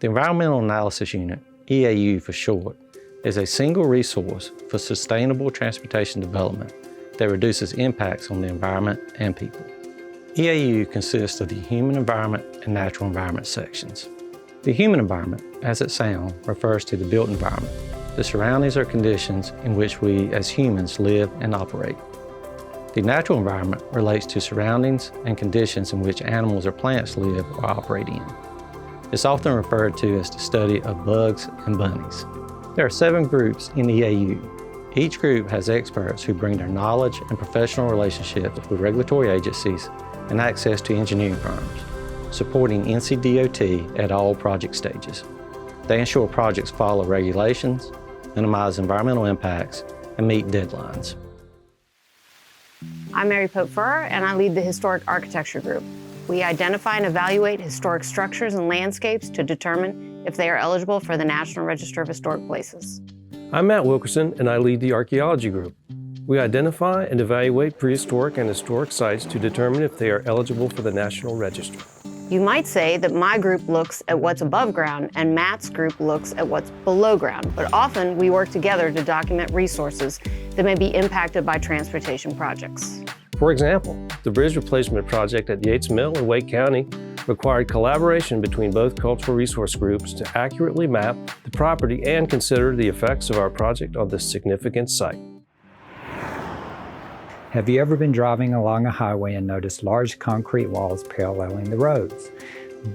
The Environmental Analysis Unit, EAU for short, is a single resource for sustainable transportation development that reduces impacts on the environment and people. EAU consists of the human environment and natural environment sections. The human environment, as it sounds, refers to the built environment, the surroundings or conditions in which we as humans live and operate. The natural environment relates to surroundings and conditions in which animals or plants live or operate in. It's often referred to as the study of bugs and bunnies. There are 7 groups in EAU. Each group has experts who bring their knowledge and professional relationships with regulatory agencies and access to engineering firms, supporting NCDOT at all project stages. They ensure projects follow regulations, minimize environmental impacts, and meet deadlines. I'm Mary Pope Furr, and I lead the Historic Architecture Group. We identify and evaluate historic structures and landscapes to determine if they are eligible for the National Register of Historic Places. I'm Matt Wilkerson, and I lead the Archaeology Group. We identify and evaluate prehistoric and historic sites to determine if they are eligible for the National Register. You might say that my group looks at what's above ground and Matt's group looks at what's below ground, but often we work together to document resources that may be impacted by transportation projects. For example, the bridge replacement project at Yates Mill in Wake County required collaboration between both cultural resource groups to accurately map the property and consider the effects of our project on this significant site. Have you ever been driving along a highway and noticed large concrete walls paralleling the roads?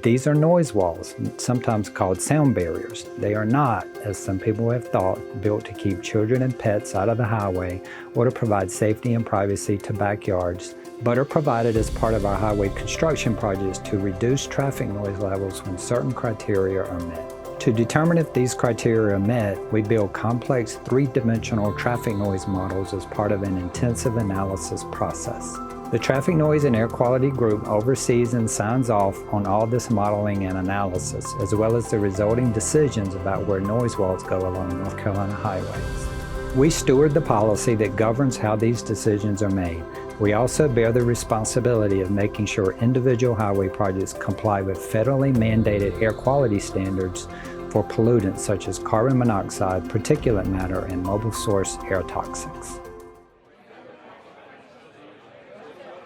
These are noise walls, sometimes called sound barriers. They are not, as some people have thought, built to keep children and pets out of the highway or to provide safety and privacy to backyards, but are provided as part of our highway construction projects to reduce traffic noise levels when certain criteria are met. To determine if these criteria are met, we build complex 3-dimensional traffic noise models as part of an intensive analysis process. The Traffic Noise and Air Quality Group oversees and signs off on all this modeling and analysis, as well as the resulting decisions about where noise walls go along North Carolina highways. We steward the policy that governs how these decisions are made. We also bear the responsibility of making sure individual highway projects comply with federally mandated air quality standards for pollutants such as carbon monoxide, particulate matter, and mobile source air toxics.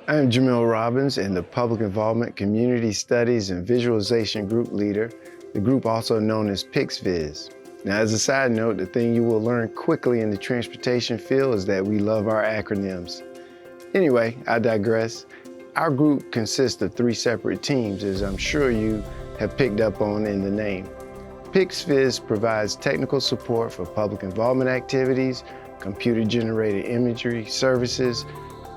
I am Jamil Robbins and the Public Involvement, Community Studies, and Visualization Group Leader, the group also known as PICSVIZ. Now, as a side note, the thing you will learn quickly in the transportation field is that we love our acronyms. Anyway, I digress. Our group consists of 3 separate teams, as I'm sure you have picked up on in the name. PICSVIZ provides technical support for public involvement activities, computer-generated imagery services,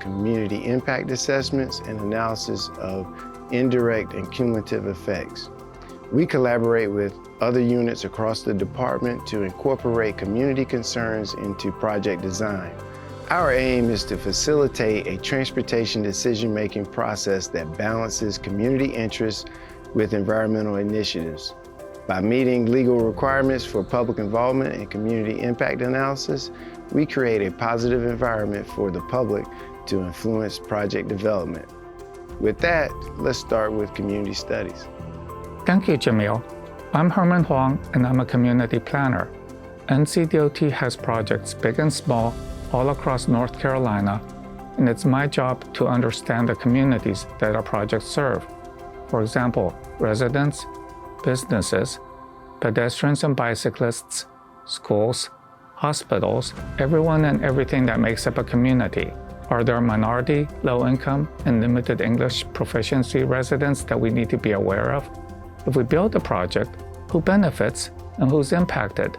community impact assessments, and analysis of indirect and cumulative effects. We collaborate with other units across the department to incorporate community concerns into project design. Our aim is to facilitate a transportation decision-making process that balances community interests with environmental initiatives. By meeting legal requirements for public involvement and community impact analysis, we create a positive environment for the public to influence project development. With that, let's start with community studies. Thank you, Jamil. I'm Herman Huang, and I'm a community planner. NCDOT has projects big and small all across North Carolina, and it's my job to understand the communities that our projects serve. For example, residents, businesses, pedestrians and bicyclists, schools, hospitals, everyone and everything that makes up a community. Are there minority, low-income, and limited English proficiency residents that we need to be aware of? If we build a project, who benefits and who's impacted?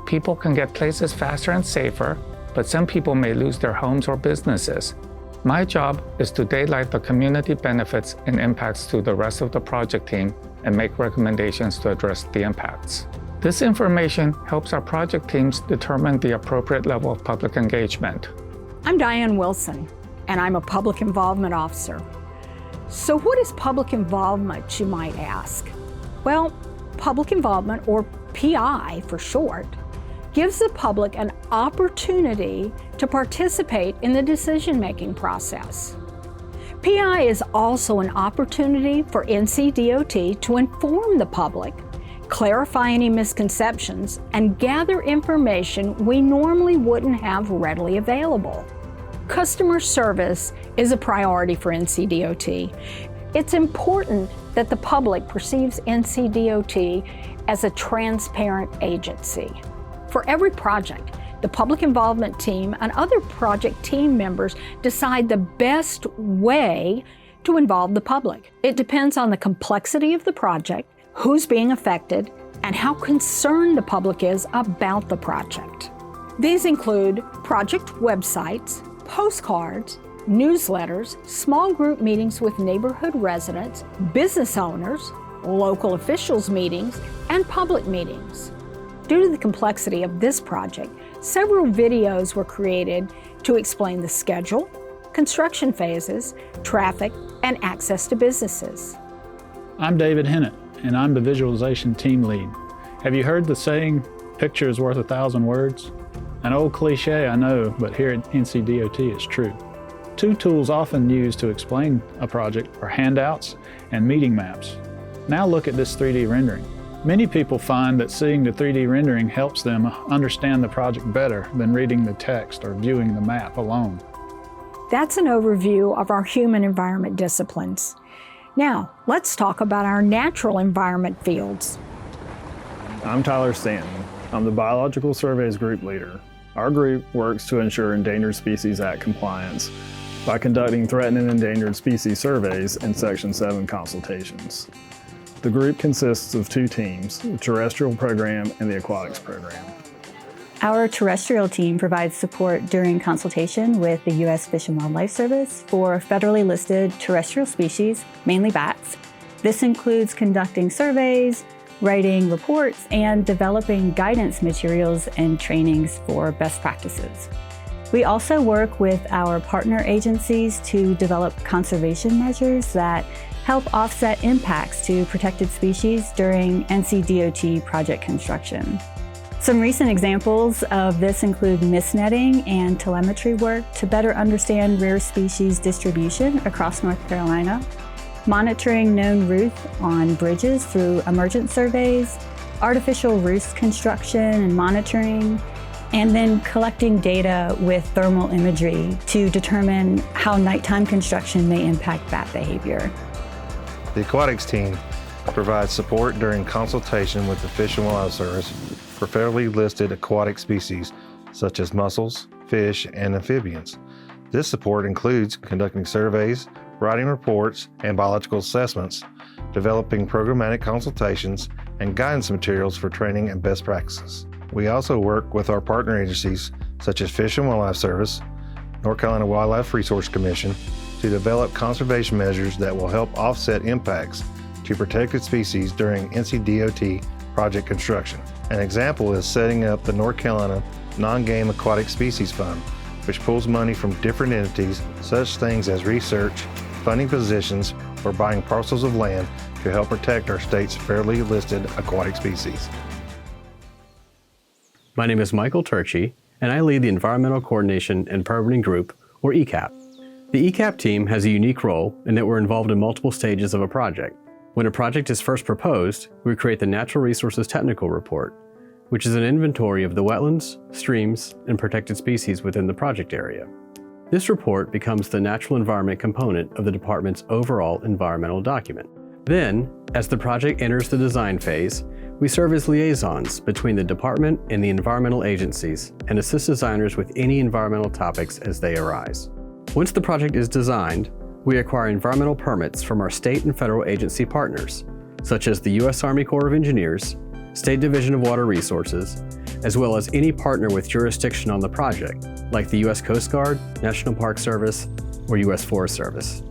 People can get places faster and safer, but some people may lose their homes or businesses. My job is to daylight the community benefits and impacts to the rest of the project team and make recommendations to address the impacts. This information helps our project teams determine the appropriate level of public engagement. I'm Diane Wilson, and I'm a Public Involvement Officer. So what is public involvement, you might ask? Well, public involvement, or PI for short, gives the public an opportunity to participate in the decision-making process. PI is also an opportunity for NCDOT to inform the public clarify any misconceptions, and gather information we normally wouldn't have readily available. Customer service is a priority for NCDOT. It's important that the public perceives NCDOT as a transparent agency. For every project, the public involvement team and other project team members decide the best way to involve the public. It depends on the complexity of the project, who's being affected, and how concerned the public is about the project. These include project websites, postcards, newsletters, small group meetings with neighborhood residents, business owners, local officials meetings, and public meetings. Due to the complexity of this project, several videos were created to explain the schedule, construction phases, traffic, and access to businesses. I'm David Hennett, and I'm the visualization team lead. Have you heard the saying, "Picture is worth 1,000 words"? An old cliche, I know, but here at NCDOT it's true. Two tools often used to explain a project are handouts and meeting maps. Now look at this 3D rendering. Many people find that seeing the 3D rendering helps them understand the project better than reading the text or viewing the map alone. That's an overview of our human environment disciplines. Now, let's talk about our natural environment fields. I'm Tyler Stanton. I'm the Biological Surveys Group Leader. Our group works to ensure Endangered Species Act compliance by conducting threatened and endangered species surveys and Section 7 consultations. The group consists of two teams, the terrestrial program and the aquatics program. Our terrestrial team provides support during consultation with the U.S. Fish and Wildlife Service for federally listed terrestrial species, mainly bats. This includes conducting surveys, writing reports, and developing guidance materials and trainings for best practices. We also work with our partner agencies to develop conservation measures that help offset impacts to protected species during NCDOT project construction. Some recent examples of this include mist netting and telemetry work to better understand rare species distribution across North Carolina, monitoring known roof on bridges through emergent surveys, artificial roost construction and monitoring, and then collecting data with thermal imagery to determine how nighttime construction may impact bat behavior. The aquatics team provides support during consultation with the Fish and Wildlife Service for federally listed aquatic species such as mussels, fish, and amphibians. This support includes conducting surveys, writing reports and biological assessments, developing programmatic consultations, and guidance materials for training and best practices. We also work with our partner agencies such as Fish and Wildlife Service, North Carolina Wildlife Resource Commission to develop conservation measures that will help offset impacts to protected species during NCDOT project construction. An example is setting up the North Carolina Non-Game Aquatic Species Fund, which pulls money from different entities, such things as research, funding positions, or buying parcels of land to help protect our state's federally listed aquatic species. My name is Michael Turchi, and I lead the Environmental Coordination and Permitting Group, or ECAP. The ECAP team has a unique role in that we're involved in multiple stages of a project. When a project is first proposed, we create the Natural Resources Technical Report, which is an inventory of the wetlands, streams, and protected species within the project area. This report becomes the natural environment component of the department's overall environmental document. Then, as the project enters the design phase, we serve as liaisons between the department and the environmental agencies and assist designers with any environmental topics as they arise. Once the project is designed, we acquire environmental permits from our state and federal agency partners, such as the U.S. Army Corps of Engineers, State Division of Water Resources, as well as any partner with jurisdiction on the project, like the U.S. Coast Guard, National Park Service, or U.S. Forest Service.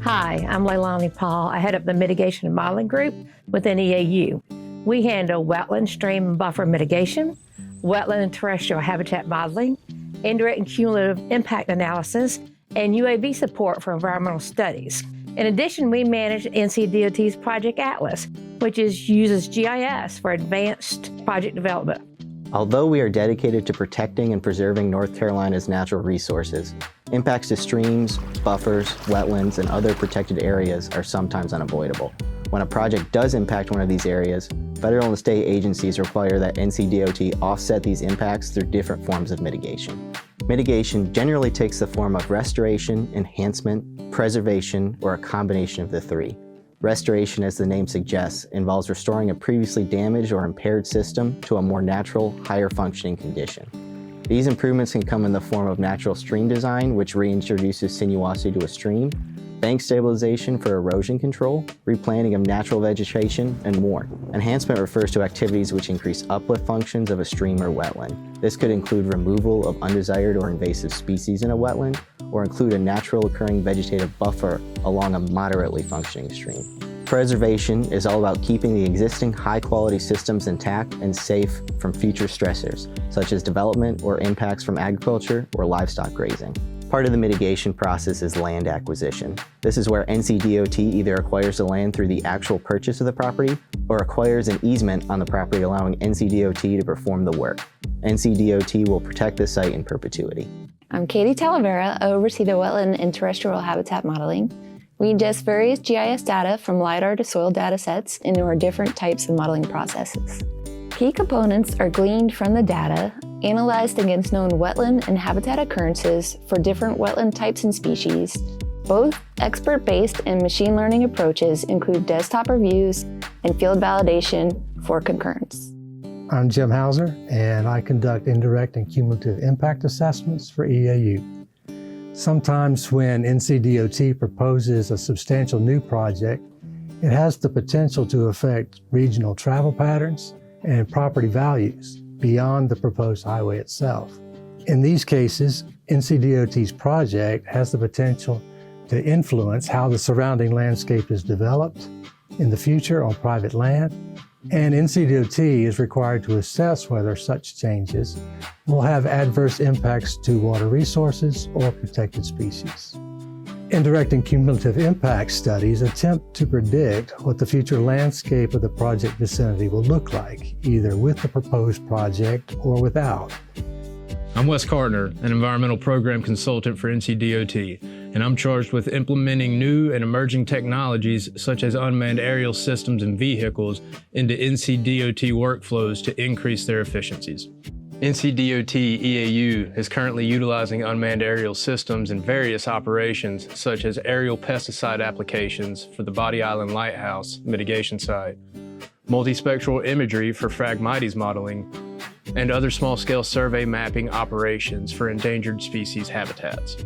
Hi, I'm Leilani Paul. I head up the Mitigation and Modeling Group within EAU. We handle wetland, stream, and buffer mitigation, wetland and terrestrial habitat modeling, indirect and cumulative impact analysis, and UAV support for environmental studies. In addition, we manage NCDOT's Project Atlas, which uses GIS for advanced project development. Although we are dedicated to protecting and preserving North Carolina's natural resources, impacts to streams, buffers, wetlands, and other protected areas are sometimes unavoidable. When a project does impact one of these areas, federal and state agencies require that NCDOT offset these impacts through different forms of mitigation. Mitigation generally takes the form of restoration, enhancement, preservation, or a combination of the three. Restoration, as the name suggests, involves restoring a previously damaged or impaired system to a more natural, higher functioning condition. These improvements can come in the form of natural stream design, which reintroduces sinuosity to a stream, bank stabilization for erosion control, replanting of natural vegetation, and more. Enhancement refers to activities which increase uplift functions of a stream or wetland. This could include removal of undesired or invasive species in a wetland, or include a natural occurring vegetative buffer along a moderately functioning stream. Preservation is all about keeping the existing high-quality systems intact and safe from future stressors, such as development or impacts from agriculture or livestock grazing. Part of the mitigation process is land acquisition. This is where NCDOT either acquires the land through the actual purchase of the property or acquires an easement on the property, allowing NCDOT to perform the work. NCDOT will protect the site in perpetuity. I'm Katie Talavera. I oversee the wetland and terrestrial habitat modeling. We ingest various GIS data from LiDAR to soil data sets into our different types of modeling processes. Key components are gleaned from the data, analyzed against known wetland and habitat occurrences for different wetland types and species. Both expert-based and machine learning approaches include desktop reviews and field validation for concurrence. I'm Jim Hauser, and I conduct indirect and cumulative impact assessments for EAU. Sometimes when NCDOT proposes a substantial new project, it has the potential to affect regional travel patterns and property values beyond the proposed highway itself. In these cases, NCDOT's project has the potential to influence how the surrounding landscape is developed in the future on private land, and NCDOT is required to assess whether such changes will have adverse impacts to water resources or protected species. Indirect and cumulative impact studies attempt to predict what the future landscape of the project vicinity will look like, either with the proposed project or without. I'm Wes Carter, an environmental program consultant for NCDOT, and I'm charged with implementing new and emerging technologies such as unmanned aerial systems and vehicles into NCDOT workflows to increase their efficiencies. NCDOT EAU is currently utilizing unmanned aerial systems in various operations such as aerial pesticide applications for the Body Island Lighthouse mitigation site, multispectral imagery for Phragmites modeling, and other small-scale survey mapping operations for endangered species habitats.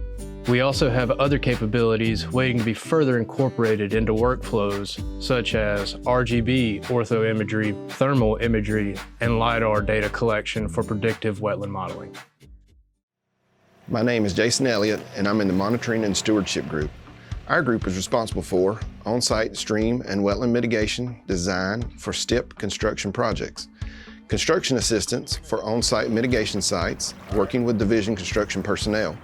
We also have other capabilities waiting to be further incorporated into workflows such as RGB orthoimagery, thermal imagery, and LiDAR data collection for predictive wetland modeling. My name is Jason Elliott, and I'm in the Monitoring and Stewardship Group. Our group is responsible for on-site stream and wetland mitigation design for STIP construction projects, construction assistance for on-site mitigation sites, working with division construction personnel,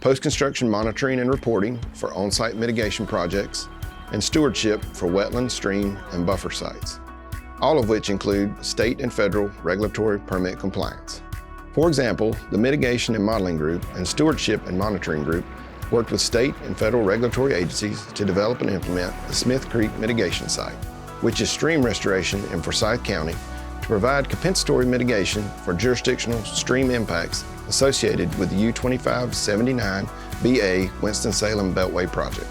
post-construction monitoring and reporting for on-site mitigation projects, and stewardship for wetland, stream, and buffer sites, all of which include state and federal regulatory permit compliance. For example, the Mitigation and Modeling Group and Stewardship and Monitoring Group worked with state and federal regulatory agencies to develop and implement the Smith Creek Mitigation Site, which is stream restoration in Forsyth County, to provide compensatory mitigation for jurisdictional stream impacts associated with the U-2579BA Winston-Salem Beltway project.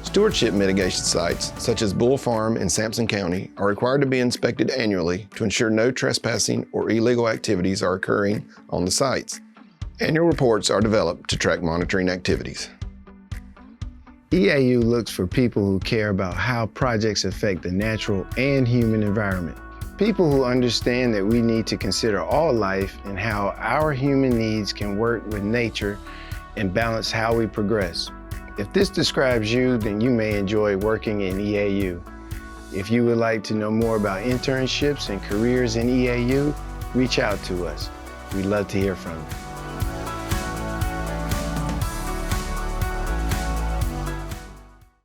Stewardship mitigation sites, such as Bull Farm in Sampson County, are required to be inspected annually to ensure no trespassing or illegal activities are occurring on the sites. Annual reports are developed to track monitoring activities. EAU looks for people who care about how projects affect the natural and human environment. People who understand that we need to consider all life and how our human needs can work with nature and balance how we progress. If this describes you, then you may enjoy working in EAU. If you would like to know more about internships and careers in EAU, reach out to us. We'd love to hear from you.